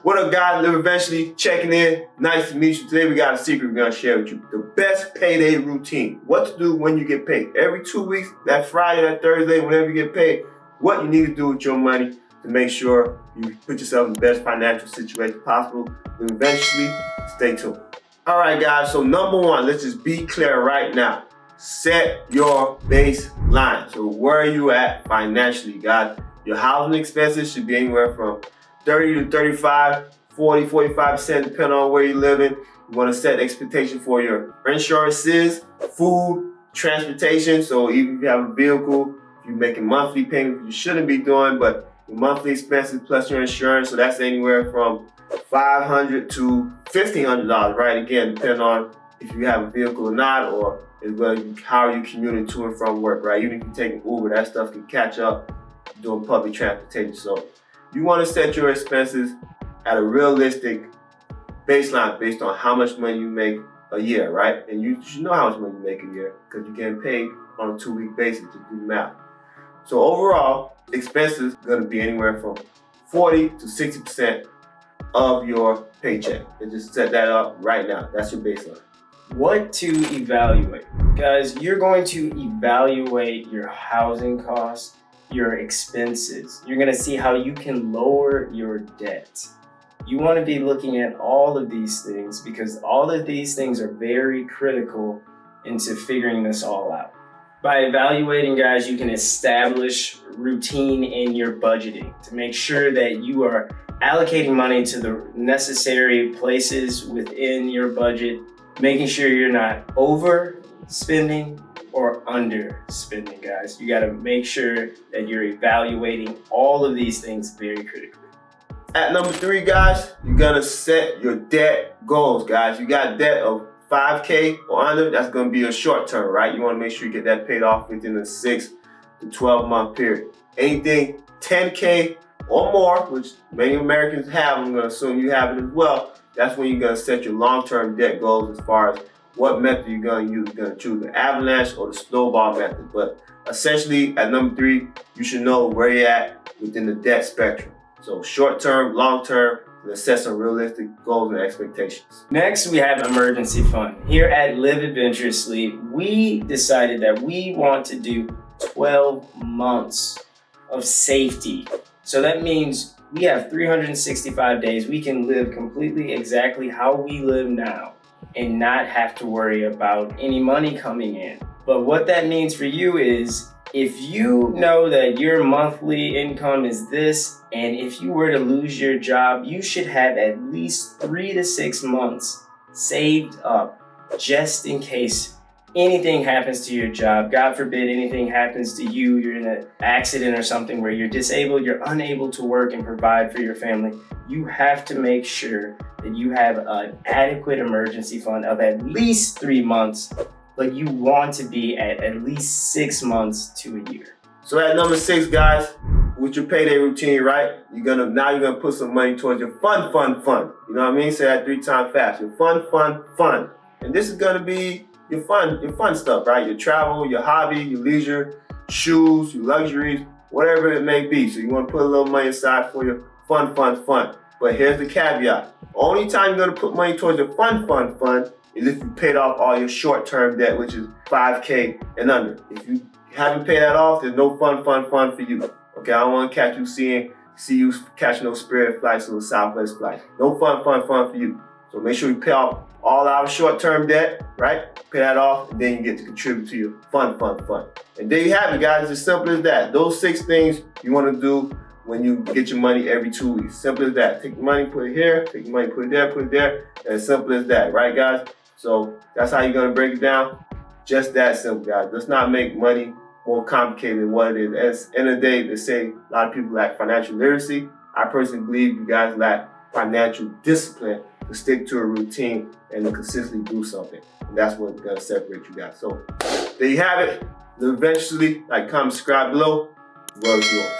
What up, guys? Live Eventually, checking in. Nice to meet you. Today we got a secret we're gonna share with you. The best payday routine. What to do when you get paid. Every 2 weeks, that Friday, that Thursday, whenever you get paid, what you need to do with your money to make sure you put yourself in the best financial situation possible. Live Eventually, stay tuned. All right, guys, so number one, let's just be clear right now. Set your baseline. So where are you at financially, guys? Your housing expenses should be anywhere from 30 to 35, 40, 45%, depending on where you're living. You want to set expectation for your insurances, food, transportation. So even if you have a vehicle, if you're making monthly payments, you shouldn't be doing, but your monthly expenses plus your insurance. So that's anywhere from $500 to $1,500, right? Again, depending on if you have a vehicle or not, or as well how you commuting to and from work, right? Even if you're taking Uber, that stuff can catch up doing public transportation. So you want to set your expenses at a realistic baseline based on how much money you make a year, right? And you should know how much money you make a year because you're getting paid on a 2-week basis to do the math. So overall, expenses are going to be anywhere from 40 to 60% of your paycheck. And just set that up right now. That's your baseline. What to evaluate? Guys, you're going to evaluate your housing costs, your expenses. You're going to see how you can lower your debt. You want to be looking at all of these things because all of these things are very critical into figuring this all out. By evaluating, guys, you can establish routine in your budgeting to make sure that you are allocating money to the necessary places within your budget, making sure you're not overspending or underspending, guys. You gotta make sure that you're evaluating all of these things very critically. At number 3, guys, you're gonna set your debt goals, guys. You got debt of $5K or under, that's gonna be a short term, right? You wanna make sure you get that paid off within a 6 to 12 month period. Anything 10K or more, which many Americans have, I'm gonna assume you have it as well, that's when you're gonna set your long-term debt goals as far as what method you're gonna use. You're gonna choose the avalanche or the snowball method. But essentially, at number 3, you should know where you're at within the debt spectrum. So short-term, long-term, and set some realistic goals and expectations. Next, we have emergency fund. Here at Live Adventurously, we decided that we want to do 12 months of safety. So that means we have 365 days. We can live completely exactly how we live now and not have to worry about any money coming in. But what that means for you is if you know that your monthly income is this, and if you were to lose your job, you should have at least 3 to 6 months saved up just in case anything happens to your job. God forbid anything happens to you, you're in an accident or something where you're disabled, you're unable to work and provide for your family. You have to make sure that you have an adequate emergency fund of at least 3 months, but you want to be at least 6 months to a year. So at number 6, guys, with your payday routine, right? You're gonna put some money towards your fun. You know what I mean? Say that 3 times fast. Your fun. And this is gonna be your fun stuff, right? Your travel, your hobby, your leisure, shoes, your luxuries, whatever it may be. So you want to put a little money aside for your fun. But here's the caveat. Only time you're going to put money towards your fun is if you paid off all your short-term debt, which is $5K and under. If you haven't paid that off, there's no fun for you. Okay, I don't want to catch you see you catching those Spirit flights or those Southwest flights. No fun for you. So make sure you pay off all our short-term debt, right? Pay that off, and then you get to contribute to your fun. And there you have it, guys. It's as simple as that. Those 6 things you want to do when you get your money every 2 weeks. Simple as that. Take the money, put it here. Take the money, put it there. And as simple as that, right, guys? So that's how you're going to break it down. Just that simple, guys. Let's not make money more complicated than what it is. At the end of the day, they say a lot of people lack financial literacy. I personally believe you guys lack financial discipline to stick to a routine and to consistently do something. And that's what's gonna separate you guys. So there you have it. Live Eventually. Like, comment, subscribe below. The world is yours.